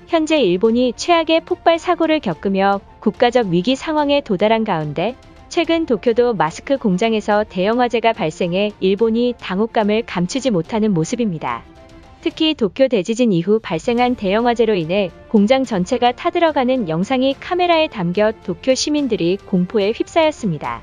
현재 일본이 최악의 폭발 사고를 겪으며 국가적 위기 상황에 도달한 가운데 최근 도쿄도 마스크 공장에서 대형 화재가 발생해 일본이 당혹감을 감추지 못하는 모습입니다. 특히 도쿄 대지진 이후 발생한 대형 화재로 인해 공장 전체가 타들어가는 영상이 카메라에 담겨 도쿄 시민들이 공포에 휩싸였습니다.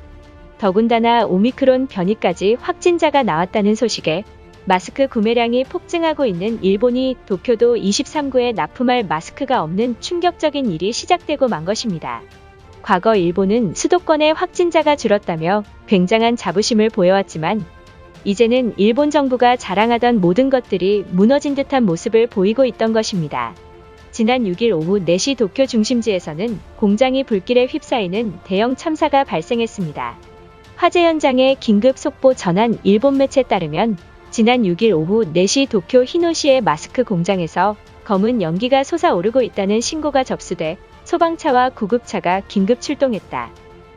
더군다나 오미크론 변이까지 확진자가 나왔다는 소식에 마스크 구매량이 폭증하고 있는 일본이 도쿄도 23구에 납품할 마스크가 없는 충격적인 일이 시작되고 만 것입니다. 과거 일본은 수도권의 확진자가 줄었다며 굉장한 자부심을 보여왔지만 이제는 일본 정부가 자랑하던 모든 것들이 무너진 듯한 모습을 보이고 있던 것입니다. 지난 6일 오후 4시 도쿄 중심지에서는 공장이 불길에 휩싸이는 대형 참사가 발생했습니다. 화재 현장에 긴급 속보 전한 일본 매체에 따르면 지난 6일 오후 4시 도쿄 히노시의 마스크 공장에서 검은 연기가 솟아오르고 있다는 신고가 접수돼 소방차와 구급차가 긴급 출동했다.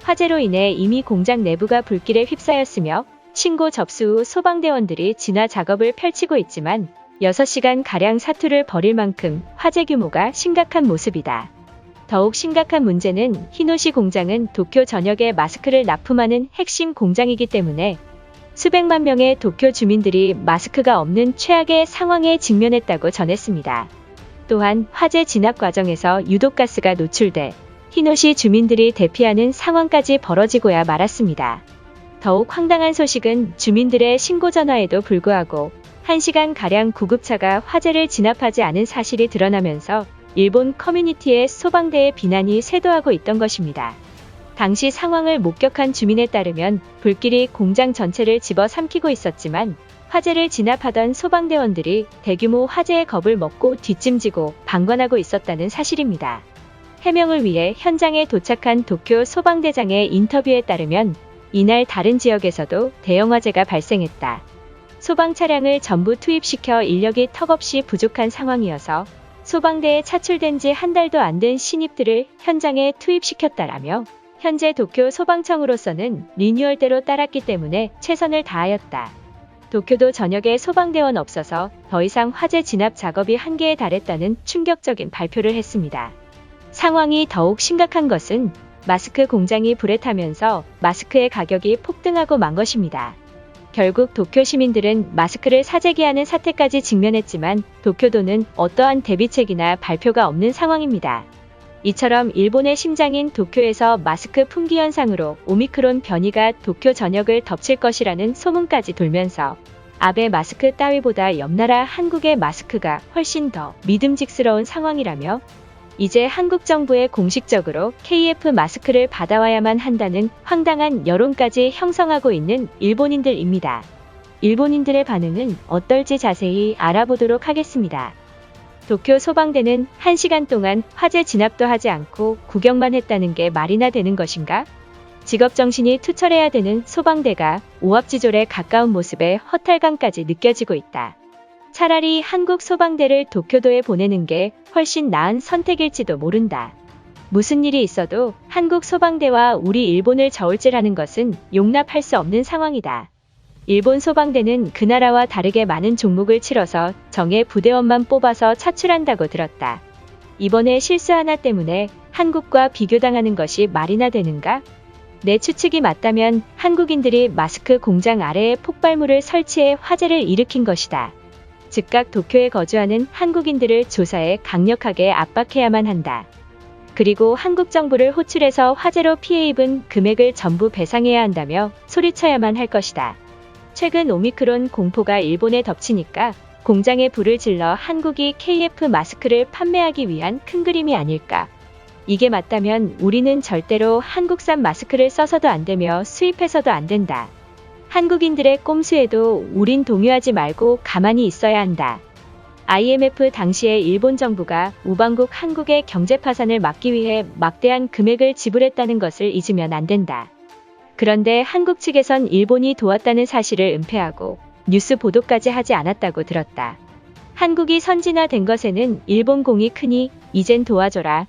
화재로 인해 이미 공장 내부가 불길에 휩싸였으며 신고 접수 후 소방대원들이 진화 작업을 펼치고 있지만 6시간가량 사투를 벌일 만큼 화재 규모가 심각한 모습이다. 더욱 심각한 문제는 히노시 공장은 도쿄 전역에 마스크를 납품하는 핵심 공장이기 때문에 수백만 명의 도쿄 주민들이 마스크가 없는 최악의 상황에 직면했다고 전했습니다. 또한 화재 진압 과정에서 유독가스가 노출돼 히노시 주민들이 대피하는 상황까지 벌어지고야 말았습니다. 더욱 황당한 소식은 주민들의 신고 전화에도 불구하고 1시간가량 구급차가 화재를 진압하지 않은 사실이 드러나면서 일본 커뮤니티의 소방대의 비난이 쇄도하고 있던 것입니다. 당시 상황을 목격한 주민에 따르면 불길이 공장 전체를 집어삼키고 있었지만 화재를 진압하던 소방대원들이 대규모 화재의 겁을 먹고 뒷짐지고 방관하고 있었다는 사실입니다. 해명을 위해 현장에 도착한 도쿄 소방대장의 인터뷰에 따르면 이날 다른 지역에서도 대형 화재가 발생했다. 소방 차량을 전부 투입시켜 인력이 턱없이 부족한 상황이어서 소방대에 차출된 지 한 달도 안 된 신입들을 현장에 투입시켰다라며 현재 도쿄 소방청으로서는 리뉴얼대로 따랐기 때문에 최선을 다하였다. 도쿄도 전역에 소방대원 없어서 더 이상 화재 진압 작업이 한계에 달했다는 충격적인 발표를 했습니다. 상황이 더욱 심각한 것은 마스크 공장이 불에 타면서 마스크의 가격이 폭등하고 만 것입니다. 결국 도쿄 시민들은 마스크를 사재기하는 사태까지 직면했지만 도쿄도는 어떠한 대비책이나 발표가 없는 상황입니다. 이처럼 일본의 심장인 도쿄에서 마스크 품귀 현상으로 오미크론 변이가 도쿄 전역을 덮칠 것이라는 소문까지 돌면서 아베 마스크 따위보다 옆나라 한국의 마스크가 훨씬 더 믿음직스러운 상황이라며 이제 한국 정부에 공식적으로 KF 마스크를 받아와야만 한다는 황당한 여론까지 형성하고 있는 일본인들입니다. 일본인들의 반응은 어떨지 자세히 알아보도록 하겠습니다. 도쿄 소방대는 1시간 동안 화재 진압도 하지 않고 구경만 했다는 게 말이나 되는 것인가? 직업정신이 투철해야 되는 소방대가 오합지졸에 가까운 모습에 허탈감까지 느껴지고 있다. 차라리 한국 소방대를 도쿄도에 보내는 게 훨씬 나은 선택일지도 모른다. 무슨 일이 있어도 한국 소방대와 우리 일본을 저울질하는 것은 용납할 수 없는 상황이다. 일본 소방대는 그 나라와 다르게 많은 종목을 치러서 정예 부대원만 뽑아서 차출한다고 들었다. 이번에 실수 하나 때문에 한국과 비교당하는 것이 말이나 되는가? 내 추측이 맞다면 한국인들이 마스크 공장 아래에 폭발물을 설치해 화재를 일으킨 것이다. 즉각 도쿄에 거주하는 한국인들을 조사해 강력하게 압박해야만 한다. 그리고 한국 정부를 호출해서 화재로 피해 입은 금액을 전부 배상해야 한다며 소리쳐야만 할 것이다. 최근 오미크론 공포가 일본에 덮치니까 공장에 불을 질러 한국이 KF 마스크를 판매하기 위한 큰 그림이 아닐까. 이게 맞다면 우리는 절대로 한국산 마스크를 써서도 안 되며 수입해서도 안 된다. 한국인들의 꼼수에도 우린 동요하지 말고 가만히 있어야 한다. IMF 당시에 일본 정부가 우방국 한국의 경제 파산을 막기 위해 막대한 금액을 지불했다는 것을 잊으면 안 된다. 그런데 한국 측에선 일본이 도왔다는 사실을 은폐하고 뉴스 보도까지 하지 않았다고 들었다. 한국이 선진화된 것에는 일본 공이 크니 이젠 도와줘라.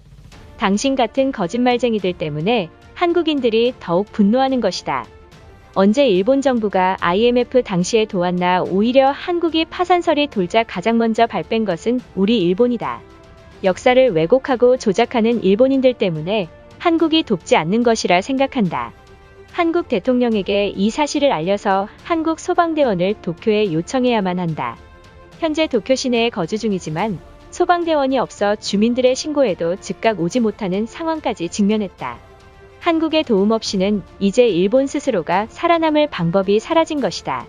당신 같은 거짓말쟁이들 때문에 한국인들이 더욱 분노하는 것이다. 언제 일본 정부가 IMF 당시에 도왔나. 오히려 한국이 파산설이 돌자 가장 먼저 발뺀 것은 우리 일본이다. 역사를 왜곡하고 조작하는 일본인들 때문에 한국이 돕지 않는 것이라 생각한다. 한국 대통령에게 이 사실을 알려서 한국 소방대원을 도쿄에 요청해야만 한다. 현재 도쿄 시내에 거주 중이지만 소방대원이 없어 주민들의 신고에도 즉각 오지 못하는 상황까지 직면했다. 한국의 도움 없이는 이제 일본 스스로가 살아남을 방법이 사라진 것이다.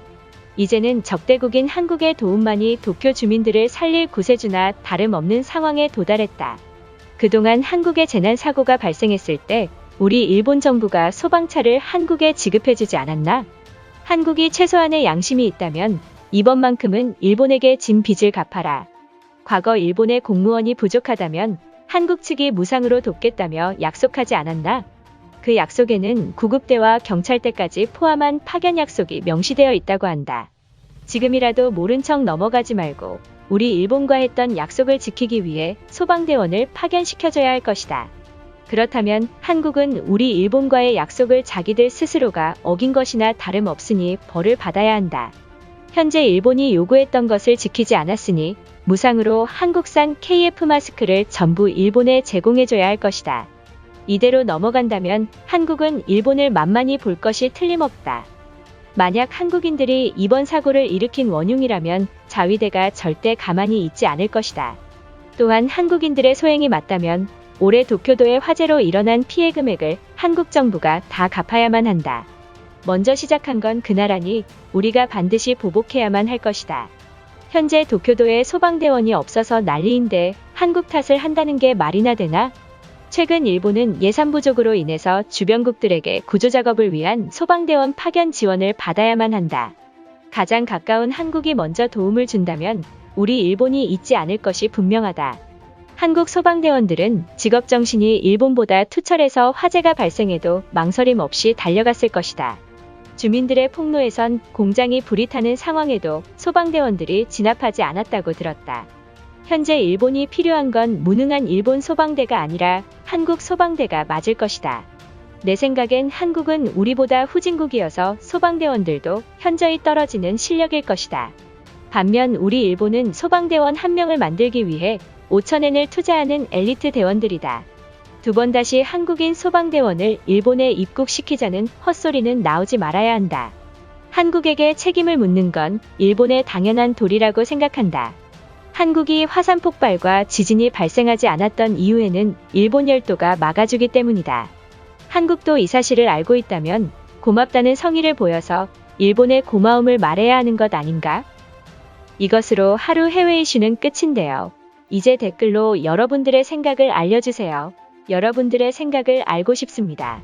이제는 적대국인 한국의 도움만이 도쿄 주민들을 살릴 구세주나 다름없는 상황에 도달했다. 그동안 한국에 재난 사고가 발생했을 때 우리 일본 정부가 소방차를 한국에 지급해주지 않았나? 한국이 최소한의 양심이 있다면 이번만큼은 일본에게 진 빚을 갚아라. 과거 일본의 공무원이 부족하다면 한국 측이 무상으로 돕겠다며 약속하지 않았나? 그 약속에는 구급대와 경찰대까지 포함한 파견 약속이 명시되어 있다고 한다. 지금이라도 모른 척 넘어가지 말고 우리 일본과 했던 약속을 지키기 위해 소방대원을 파견시켜줘야 할 것이다. 그렇다면 한국은 우리 일본과의 약속을 자기들 스스로가 어긴 것이나 다름없으니 벌을 받아야 한다. 현재 일본이 요구했던 것을 지키지 않았으니 무상으로 한국산 KF 마스크를 전부 일본에 제공해줘야 할 것이다. 이대로 넘어간다면 한국은 일본을 만만히 볼 것이 틀림없다. 만약 한국인들이 이번 사고를 일으킨 원흉이라면 자위대가 절대 가만히 있지 않을 것이다. 또한 한국인들의 소행이 맞다면 올해 도쿄도의 화재로 일어난 피해 금액을 한국 정부가 다 갚아야만 한다. 먼저 시작한 건 그 나라니 우리가 반드시 보복해야만 할 것이다. 현재 도쿄도에 소방대원이 없어서 난리인데 한국 탓을 한다는 게 말이나 되나? 최근 일본은 예산 부족으로 인해서 주변국들에게 구조작업을 위한 소방대원 파견 지원을 받아야만 한다. 가장 가까운 한국이 먼저 도움을 준다면 우리 일본이 잊지 않을 것이 분명하다. 한국 소방대원들은 직업정신이 일본보다 투철해서 화재가 발생해도 망설임 없이 달려갔을 것이다. 주민들의 폭로에선 공장이 불이 타는 상황에도 소방대원들이 진압하지 않았다고 들었다. 현재 일본이 필요한 건 무능한 일본 소방대가 아니라 한국 소방대가 맞을 것이다. 내 생각엔 한국은 우리보다 후진국이어서 소방대원들도 현저히 떨어지는 실력일 것이다. 반면 우리 일본은 소방대원 1명을 만들기 위해 5천엔을 투자하는 엘리트 대원들이다. 두 번 다시 한국인 소방대원을 일본에 입국시키자는 헛소리는 나오지 말아야 한다. 한국에게 책임을 묻는 건 일본의 당연한 도리라고 생각한다. 한국이 화산 폭발과 지진이 발생하지 않았던 이유에는 일본 열도가 막아주기 때문이다. 한국도 이 사실을 알고 있다면 고맙다는 성의를 보여서 일본에 고마움을 말해야 하는 것 아닌가? 이것으로 하루 해외 이슈는 끝인데요. 이제 댓글로 여러분들의 생각을 알려주세요. 여러분들의 생각을 알고 싶습니다.